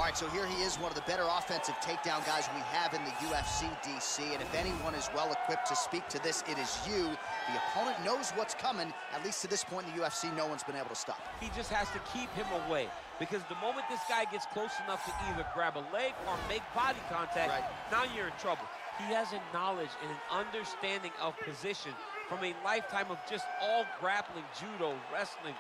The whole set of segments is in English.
All right, so here he is, one of the better offensive takedown guys we have in the UFC, DC. And if anyone is well-equipped to speak to this, it is you. The opponent knows what's coming. At least to this point in the UFC, no one's been able to stop him. He just has to keep him away, because the moment this guy gets close enough to either grab a leg or make body contact, now you're in trouble. He has a knowledge and an understanding of position from a lifetime of just all grappling, judo, wrestling,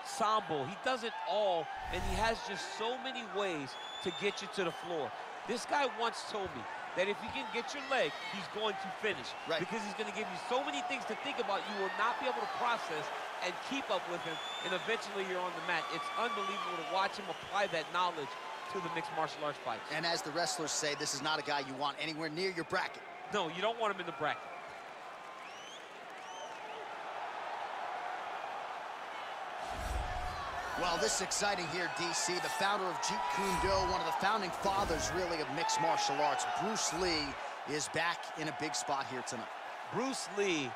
sambo. He does it all, and he has just so many ways to get you to the floor. This guy once told me that if you can get your leg, he's going to finish. Because he's going to give you so many things to think about, you will not be able to process and keep up with him, and eventually you're on the mat. It's unbelievable to watch him apply that knowledge to the mixed martial arts fights. And as the wrestlers say, this is not a guy you want anywhere near your bracket. No, you don't want him in the bracket. Well, this is exciting here, DC. The founder of Jeet Kune Do, one of the founding fathers, really, of mixed martial arts, Bruce Lee, is back in a big spot here tonight. Bruce Lee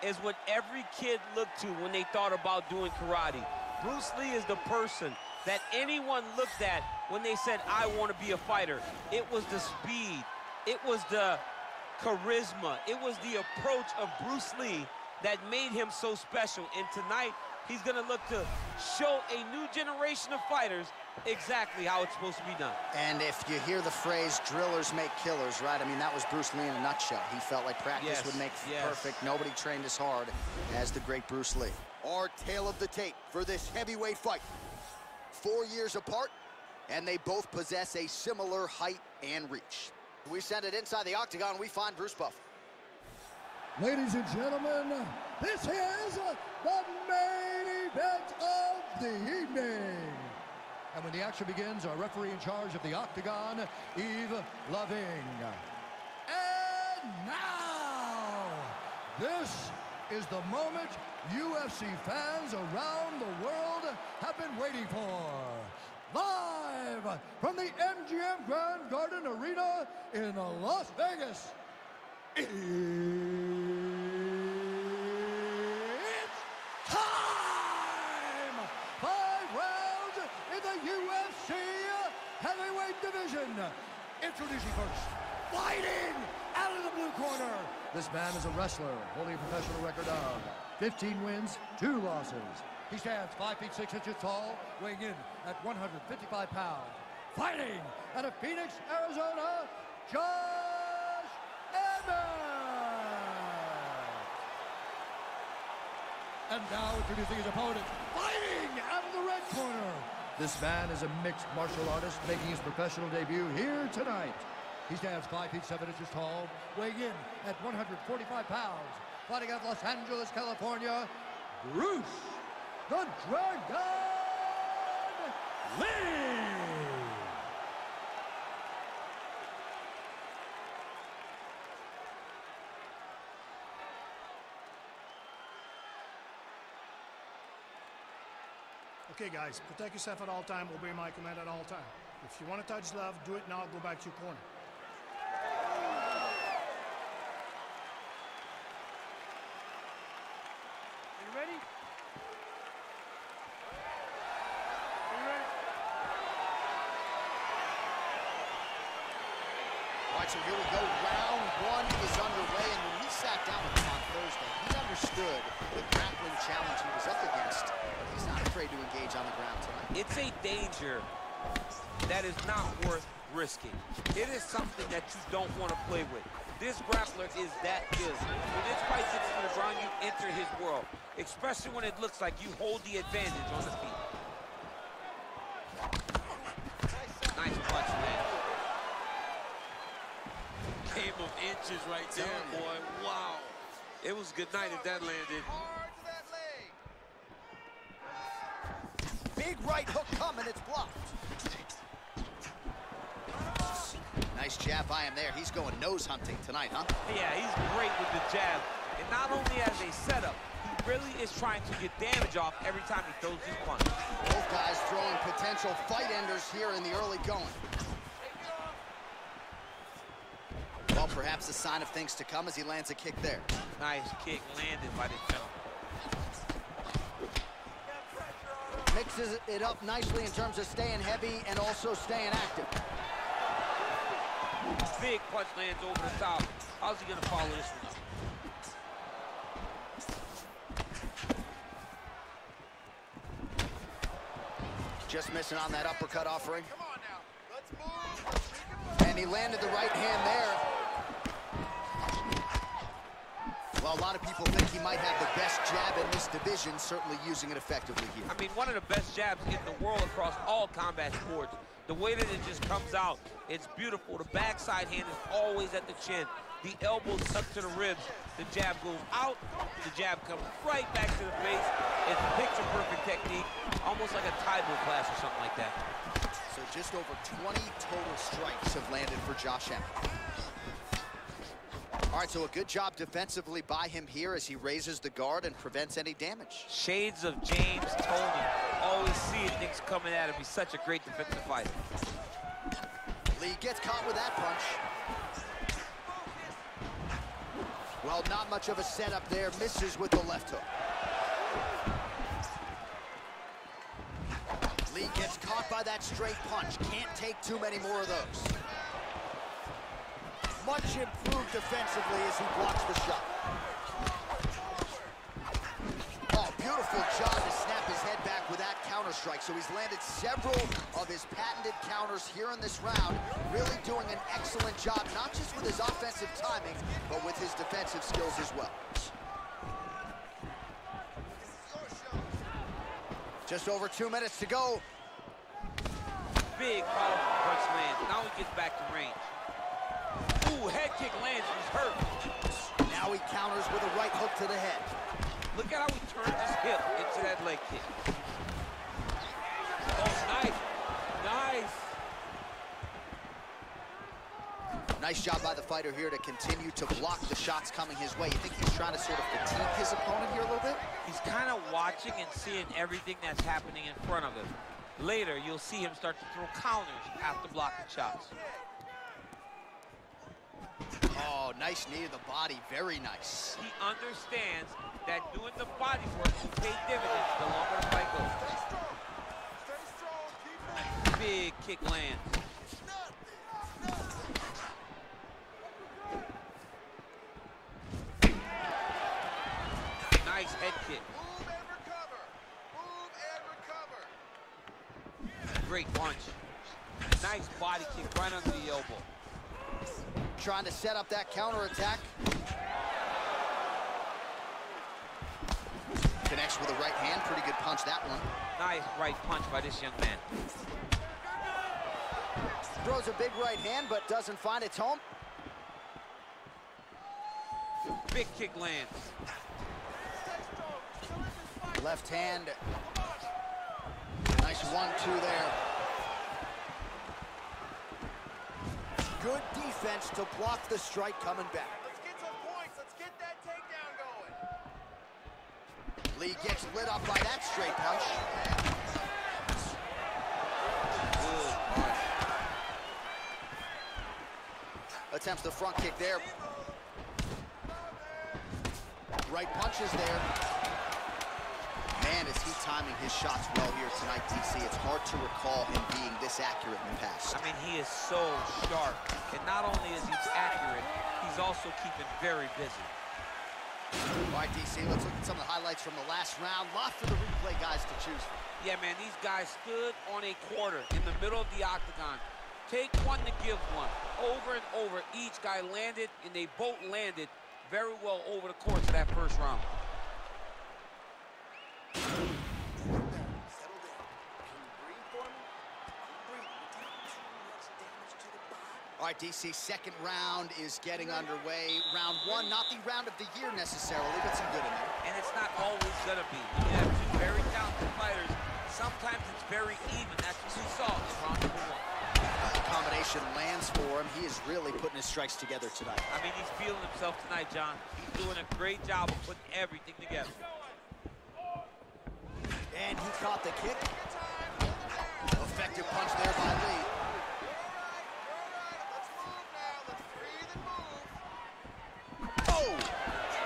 is what every kid looked to when they thought about doing karate. Bruce Lee is the person that anyone looked at when they said, I want to be a fighter. It was the speed. It was the charisma. It was the approach of Bruce Lee that made him so special. And tonight, he's going to look to show a new generation of fighters exactly how it's supposed to be done. And if you hear the phrase, drillers make killers, right? I mean, that was Bruce Lee in a nutshell. He felt like practice would make perfect. Nobody trained as hard as the great Bruce Lee. Our tale of the tape for this heavyweight fight. 4 years apart, and they both possess a similar height and reach. We send it inside the octagon, we find Bruce Buffer. Ladies and gentlemen, this is the main event of the evening. And when the action begins, our referee in charge of the octagon, Yves Loving. And now, this is the moment UFC fans around the world have been waiting for. Live from the MGM Grand Garden Arena in Las Vegas. It's time! 5 rounds in the UFC heavyweight division. Introducing first, fighting out of the blue corner. This man is a wrestler, holding a professional record of 15 wins, 2 losses. He stands 5 feet 6 inches tall, weighing in at 155 pounds. Fighting out of Phoenix, Arizona, Emmett. And now introducing his opponent, fighting out of the red corner. This man is a mixed martial artist making his professional debut here tonight. He stands 5 feet 7 inches tall, weighing in at 145 pounds. Fighting out of Los Angeles, California, Bruce the Dragon Lee. Okay, guys, protect yourself at all time, obey my command at all time. If you want to touch love, do it now, go back to your corner. Are you ready? Are you ready? All right, so here we go. Round 1 is underway, and when we sat down with him on Thursday, he understood the grappling challenge he was up against. He's not afraid to engage on the ground tonight. It's a danger that is not worth risking. It is something that you don't want to play with. This grappler is that good. When this fight gets to the ground, you enter his world, especially when it looks like you hold the advantage on the feet. Nice punch, man. Game of inches right there, boy. Wow. It was good night if that landed. Big right hook coming, it's blocked. Nice jab by him there. He's going nose hunting tonight, huh? Yeah, he's great with the jab. And not only as a setup, he really is trying to get damage off every time he throws his punch. Both guys throwing potential fight enders here in the early going. Well, perhaps a sign of things to come as he lands a kick there. Nice kick landed by the gentleman. Mixes it up nicely in terms of staying heavy and also staying active. Big punch lands over the top. How's he gonna follow this one up? Just missing on that uppercut offering. Come on now. Let's move. And he landed the right hand there. Well, a lot of people think he might have the best jab in this division, certainly using it effectively here. I mean, one of the best jabs in the world across all combat sports. The way that it just comes out, it's beautiful. The backside hand is always at the chin. The elbow tucked to the ribs. The jab goes out. The jab comes right back to the face. It's picture-perfect technique, almost like a Taibo class or something like that. So just over 20 total strikes have landed for Josh Emmett. All right, so a good job defensively by him here as he raises the guard and prevents any damage. Shades of James Toney. Always seeing things coming at him. He's such a great defensive fighter. Lee gets caught with that punch. Well, not much of a setup there. Misses with the left hook. Lee gets caught by that straight punch. Can't take too many more of those. Much improved defensively as he blocks the shot. Oh, beautiful job to snap his head back with that counter strike. So he's landed several of his patented counters here in this round, really doing an excellent job, not just with his offensive timing, but with his defensive skills as well. Just over 2 minutes to go. Big powerful punch lands. Now he gets back to range. Ooh, head kick lands, he's hurt. Now he counters with a right hook to the head. Look at how he turns his hip into that leg kick. Oh, nice. Nice. Nice job by the fighter here to continue to block the shots coming his way. You think he's trying to sort of fatigue his opponent here a little bit? He's kind of watching and seeing everything that's happening in front of him. Later, you'll see him start to throw counters after blocking shots. Oh, nice knee to the body. Very nice. He understands that doing the body work will pay dividends the longer the fight goes. Stay strong. Big kick lands. Nice head kick. Move and recover. Move and recover. Great punch. Nice body kick right under the elbow. Trying to set up that counterattack. Connects with a right hand. Pretty good punch, that one. Nice right punch by this young man. Throws a big right hand, but doesn't find its home. Big kick lands. Left hand. Nice 1-2 there. Good defense to block the strike coming back. Let's get some points. Let's get that takedown going. Lee gets lit up by that straight punch. Good punch. Attempts the front kick there. Right punches there. Man, is he timing his shots well here tonight, DC. It's hard to recall him being this accurate in the past. I mean, he is so sharp. And not only is he accurate, he's also keeping very busy. All right, DC, let's look at some of the highlights from the last round. Lot for the replay guys to choose from. Yeah, man, these guys stood on a quarter in the middle of the octagon. Take one to give one. Over and over, each guy landed, and they both landed very well over the course of that first round. All right, DC, second round is getting underway. Round one, not the round of the year necessarily, but some good in there. And it's not always gonna be. When you have two very talented fighters, sometimes it's very even. That's what we saw in round number one. The combination lands for him. He is really putting his strikes together tonight. I mean, he's feeling himself tonight, John. He's doing a great job of putting everything together. And he caught the kick. Effective punch there by Lee.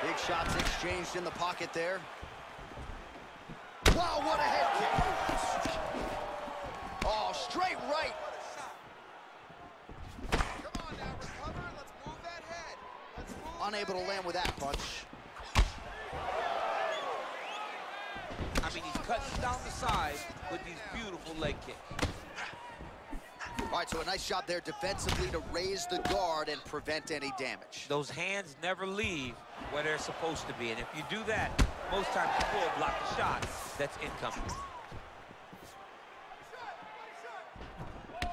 Big shots exchanged in the pocket there. Wow, what a head kick. Oh, straight right. Come on now, recover. Let's move that head. Let's move. Unable to land with that punch. I mean, he's cutting down the side with these beautiful leg kicks. All right, so a nice job there defensively to raise the guard and prevent any damage. Those hands never leave where they're supposed to be, and if you do that, most times you will block the shot that's incoming.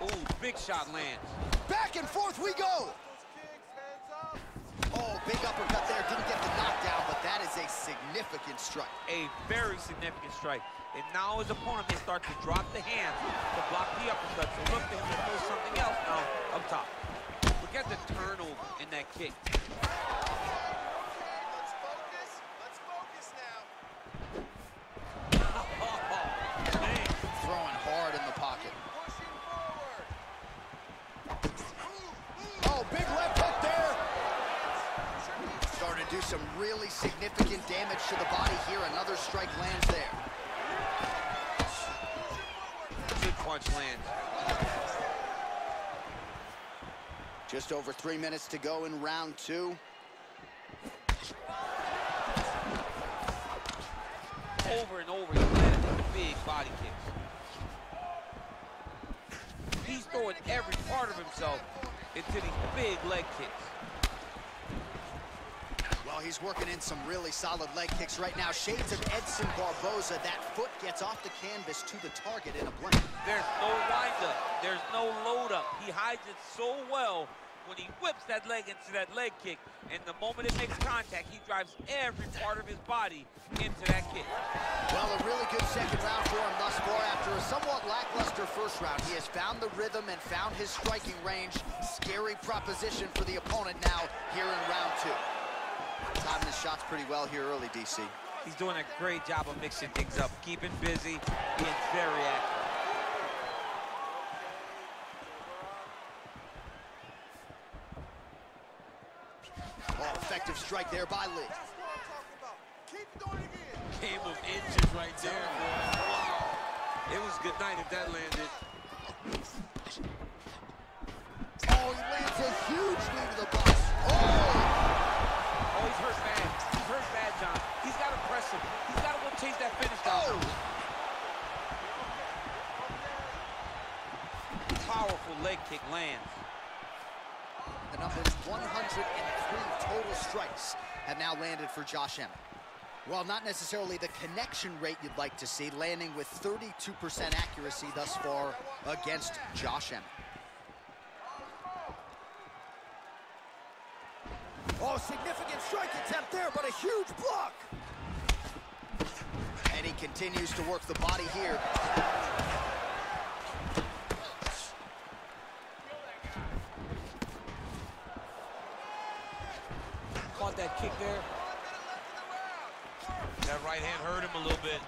Ooh, big shot lands. Back and forth we go. Oh, big uppercut there. Didn't get the knockdown, but that is a significant strike. A very significant strike. And now his opponent may start to drop the hands to block the uppercut. So look to him to throw something else now up top. Look at the turnover in that kick. Let's focus. Let's focus now. Oh, man. Throwing hard in the pocket. Pushing forward. Oh, big left hook there. Starting to do some really significant damage to the body here. Another strike lands there. Good punch lands. Just over 3 minutes to go in round 2. Over and over, he landed these big body kicks. He's throwing every part of himself into these big leg kicks. Well, he's working in some really solid leg kicks right now. Shades of Edson Barboza. That foot gets off the canvas to the target in a blink. There's no wind-up. There's no load-up. He hides it so well when he whips that leg into that leg kick. And the moment it makes contact, he drives every part of his body into that kick. Well, a really good second round for him thus far. After a somewhat lackluster first round, he has found the rhythm and found his striking range. Scary proposition for the opponent now here in round 2. Timing his shots pretty well here early, DC. He's doing a great job of mixing things up, keeping busy, being very active. Oh, effective strike there by Lee. That's what I'm talking about. Keep doing it again. Game of inches right there, boy. Wow. It was good night if that landed. Oh, he lands a huge knee to the box. Oh! Oh, he's hurt bad. He's hurt bad, John. He's got to press him. He's got to go chase that finish down. Powerful leg kick lands. The number is 103 total strikes have now landed for Josh Emmett. Well, not necessarily the connection rate you'd like to see, landing with 32% accuracy thus far against Josh Emmett. Oh, significant strike attempt there, but a huge block. And he continues to work the body here. Caught that kick there. That right hand hurt him a little bit.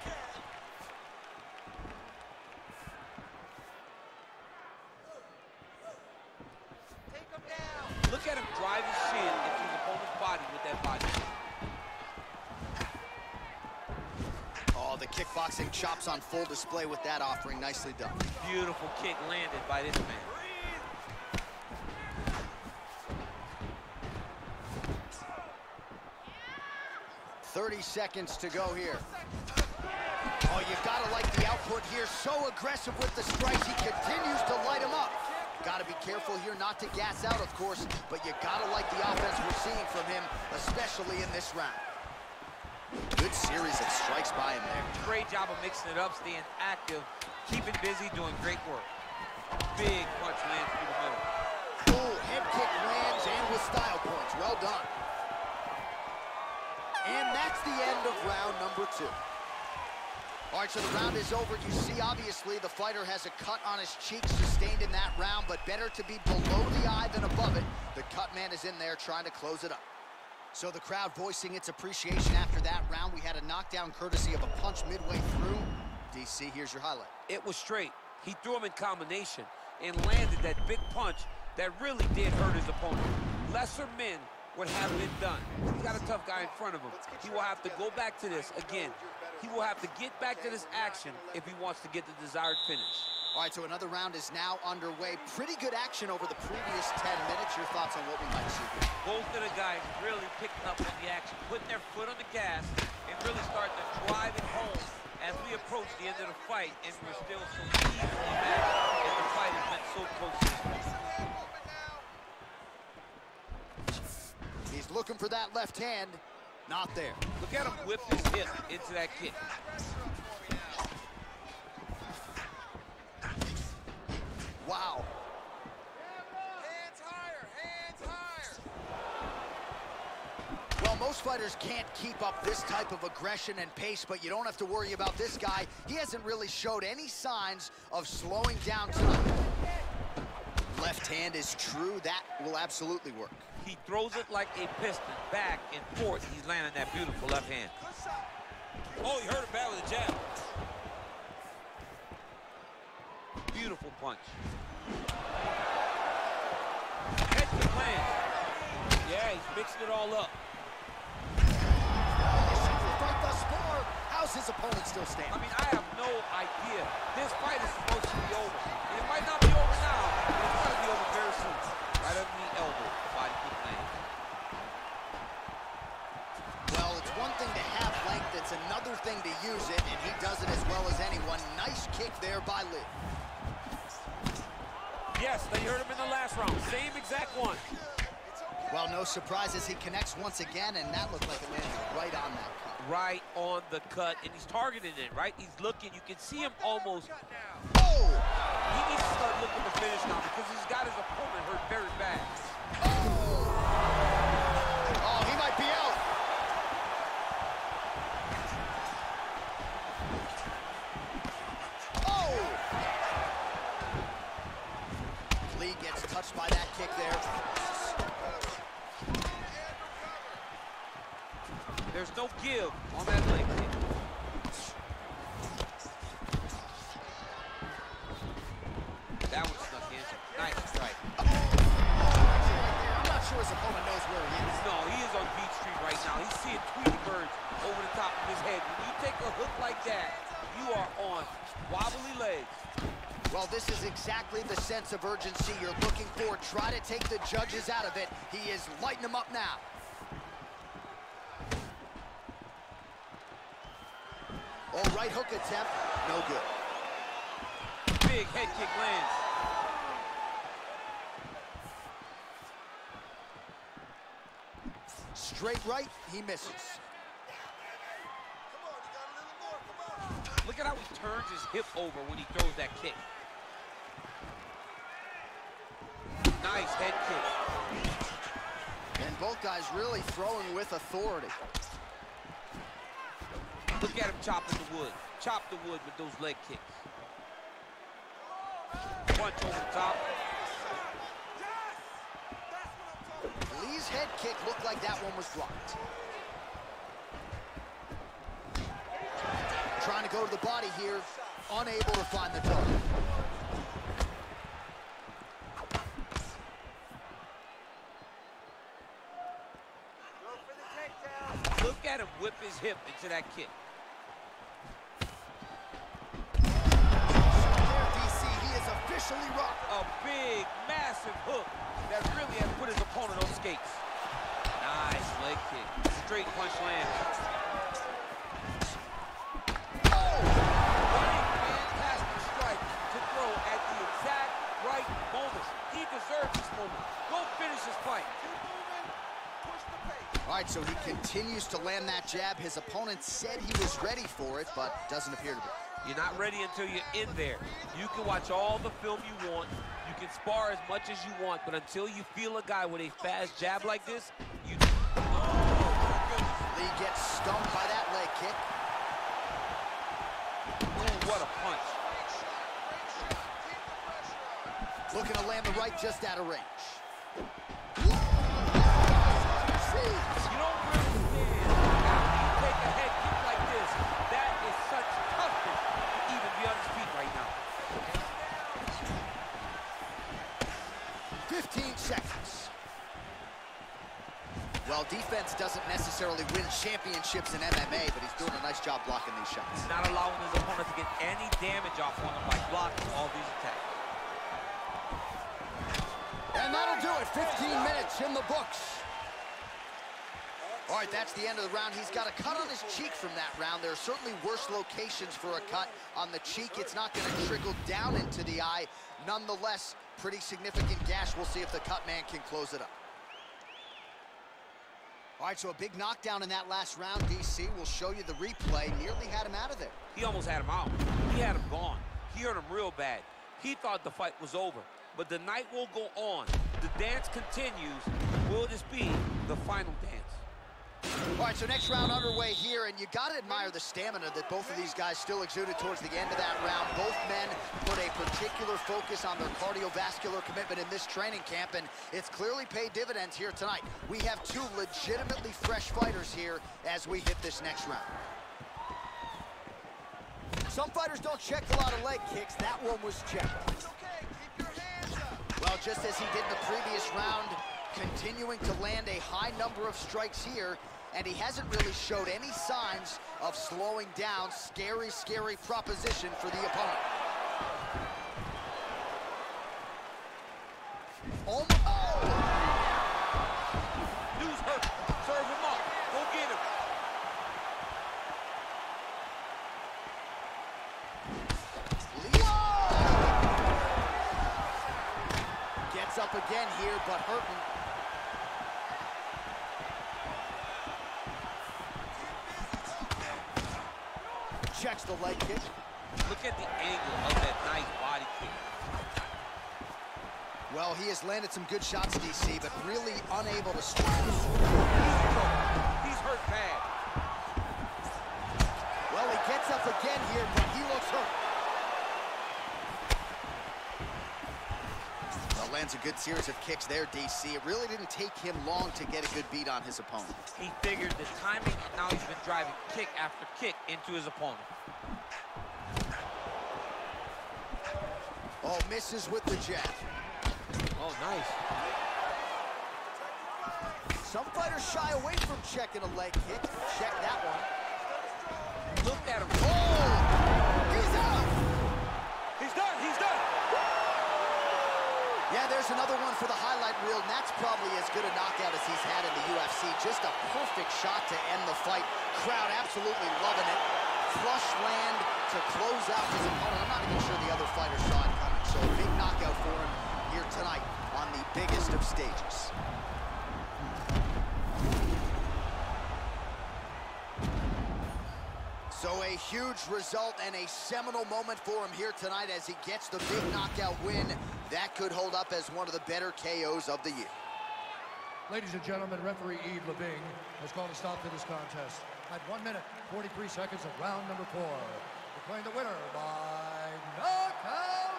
Take him down. Look at him drive his shin into his opponent's body with that body. Oh, the kickboxing chops on full display with that offering. Nicely done. Beautiful kick landed by this man. 30 seconds to go here. Oh, you've got to like the output here. So aggressive with the strikes. He continues to light him up. Got to be careful here not to gas out, of course, but you got to like the offense we're seeing from him, especially in this round. Good series of strikes by him there. Great job of mixing it up, staying active, keeping busy, doing great work. Big punch lands through the middle. Oh, head kick lands and with style points. Well done. And that's the end of round number 2. All right, so the round is over. You see, obviously, the fighter has a cut on his cheek sustained in that round, but better to be below the eye than above it. The cut man is in there trying to close it up. So the crowd voicing its appreciation after that round. We had a knockdown courtesy of a punch midway through. DC, here's your highlight. It was straight. He threw him in combination and landed that big punch that really did hurt his opponent. Lesser men would have been done. He's got a tough guy in front of him. He will have to go back to this again. He will have to get back to this action if he wants to get the desired finish. All right, so another round is now underway. Pretty good action over the previous 10 minutes. Your thoughts on what we might see here? Both of the guys really picking up on the action, putting their foot on the gas, and really starting to drive it home as we approach the end of the fight, and we're still so evenly matched, and the fight has been so close to this point. He's looking for that left hand. Not there. Look at him whip his hip into that kick. Wow. Hands higher, hands higher. Well, most fighters can't keep up this type of aggression and pace, but you don't have to worry about this guy. He hasn't really showed any signs of slowing down tonight. Left hand is true. That will absolutely work. He throws it like a piston, back and forth. He's landing that beautiful left hand. Oh, he hurt him bad with a jab. Beautiful punch. Head kick lands. Yeah, he's mixing it all up. Fight thus far. How's his opponent still standing? I mean, I have no idea. This fight is supposed to be over. And it might not be over now, but it's going to be over very soon. Right under the elbow, body kick lands. Well, it's one thing to have length, it's another thing to use it, and he does it as well as anyone. Nice kick there by Lee. Yes, they heard him in the last round. Same exact one. Well, no surprises. He connects once again, and that looked like it landed right on that cut. Right on the cut, and he's targeting it, right? He's looking. You can see him almost. Oh! He needs to start looking to finish now because he's got his opponent hurt very bad. Oh! Oh, he might be out. Oh! Lee gets touched by that kick there. There's no give on that leg kick. That one snuck in. Nice strike. I'm not sure his opponent knows where he is. No, he is on Beach Street right now. He's seeing Tweety birds over the top of his head. When you take a hook like that, you are on wobbly legs. Well, this is exactly the sense of urgency you're looking for. Try to take the judges out of it. He is lighting them up now. All right, hook attempt, no good. Big head kick lands. Straight right, he misses. Come on, you got a little more, come on. Look at how he turns his hip over when he throws that kick. Nice head kick. And both guys really throwing with authority. Look at him chopping the wood. Chop the wood with those leg kicks. Punch over the top. Lee's head kick looked like that one was blocked. Trying to go to the body here, unable to find the target. Look at him whip his hip into that kick. Officially rocked. A big, massive hook that really has put his opponent on skates. Nice leg kick. Straight punch lands. Oh! Running fantastic strike to throw at the exact right moment. He deserves this moment. Go finish this fight. All right, so he continues to land that jab. His opponent said he was ready for it, but doesn't appear to be. You're not ready until you're in there. You can watch all the film you want. You can spar as much as you want, but until you feel a guy with a fast jab like this, you... Lee gets stunned by that leg kick. Ooh, what a punch. Looking to land the right just out of range. You don't understand after you take a head kick like this. That is such toughness to even be on his feet right now. 15 seconds. defense doesn't necessarily win championships in MMA, but he's doing a nice job blocking these shots. He's not allowing his opponent to get any damage off on him by blocking all these attacks. And that'll do it. 15 minutes in the books. All right, that's the end of the round. He's got a cut on his cheek from that round. There are certainly worse locations for a cut on the cheek. It's not going to trickle down into the eye. Nonetheless, pretty significant gash. We'll see if the cut man can close it up. All right, so a big knockdown in that last round, DC. We'll show you the replay. Nearly had him out of there. He almost had him out. He had him gone. He hurt him real bad. He thought the fight was over. But the night will go on. The dance continues. Will this be the final dance? All right, so next round underway here, and you got to admire the stamina that both of these guys still exuded towards the end of that round. Both men put a particular focus on their cardiovascular commitment in this training camp, and it's clearly paid dividends here tonight. We have two legitimately fresh fighters here as we hit this next round. Some fighters don't check a lot of leg kicks. That one was checked. It's okay. Keep your hands up. Well, just as he did in the previous round, continuing to land a high number of strikes here, and he hasn't really showed any signs of slowing down. Scary, scary proposition for the opponent. Oh! Dude's hurt. Serve him up. Go get him. Gets up again here, but hurting. Checks the leg kick. Look at the angle of that nice body kick. Well, he has landed some good shots, DC, but really unable to strike. He's hurt bad. Well, he gets up again here, but he looks hurt. Well, lands a good series of kicks there, DC. It really didn't take him long to get a good beat on his opponent. He figured the timing, now he's been driving kick after kick into his opponent. Oh, misses with the jab. Oh, nice. Some fighters shy away from checking a leg kick. Check that one. Look at him. Oh! He's out! He's done. He's done. Yeah, there's another one for the highlight reel, and that's probably as good a knockout as he's had in the UFC. Just a perfect shot to end the fight. Crowd absolutely loving it. Flush land to close out his opponent. I'm not even sure the other fighter saw it coming. So a big knockout for him here tonight on the biggest of stages. So a huge result and a seminal moment for him here tonight as he gets the big knockout win. That could hold up as one of the better KOs of the year. Ladies and gentlemen, referee Yves Lebing has called a stop to this contest at 1 minute, 43 seconds of round number 4. Declaring the winner by knockout,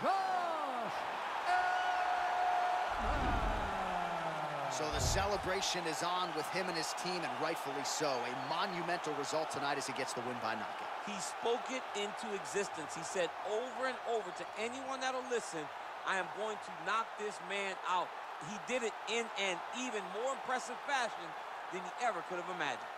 Josh Emmett. So the celebration is on with him and his team, and rightfully so. A monumental result tonight as he gets the win by knockout. He spoke it into existence. He said over and over to anyone that'll listen, I am going to knock this man out. He did it in an even more impressive fashion than he ever could have imagined.